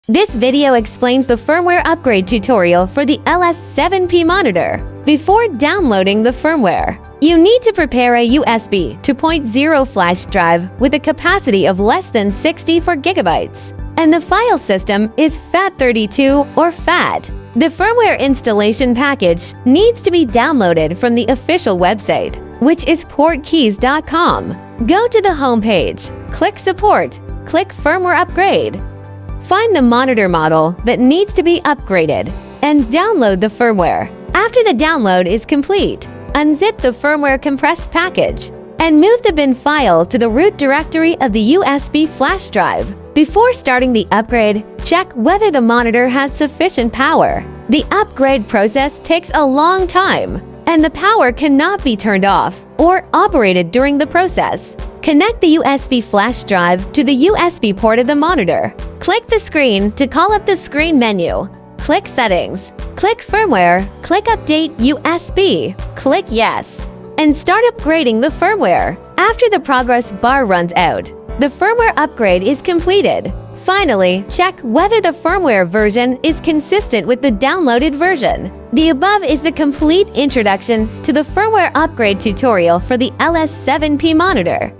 This video explains the firmware upgrade tutorial for the LS7P monitor. Before downloading the firmware, you need to prepare a USB 2.0 flash drive with a capacity of less than 64 gigabytes, and the file system is FAT32 or FAT. The firmware installation package needs to be downloaded from the official website, which is portkeys.com. Go to the home page, click Support, click Firmware Upgrade. Find the monitor model that needs to be upgraded and download the firmware. After the download is complete, unzip the firmware compressed package and move the bin file to the root directory of the USB flash drive. Before starting the upgrade, check whether the monitor has sufficient power. The upgrade process takes a long time, and the power cannot be turned off or operated during the process. Connect the USB flash drive to the USB port of the monitor. Click the screen to call up the screen menu. Click Settings. Click Firmware. Click Update USB. Click Yes. And start upgrading the firmware. After the progress bar runs out, the firmware upgrade is completed. Finally, check whether the firmware version is consistent with the downloaded version. The above is the complete introduction to the firmware upgrade tutorial for the LS7P monitor.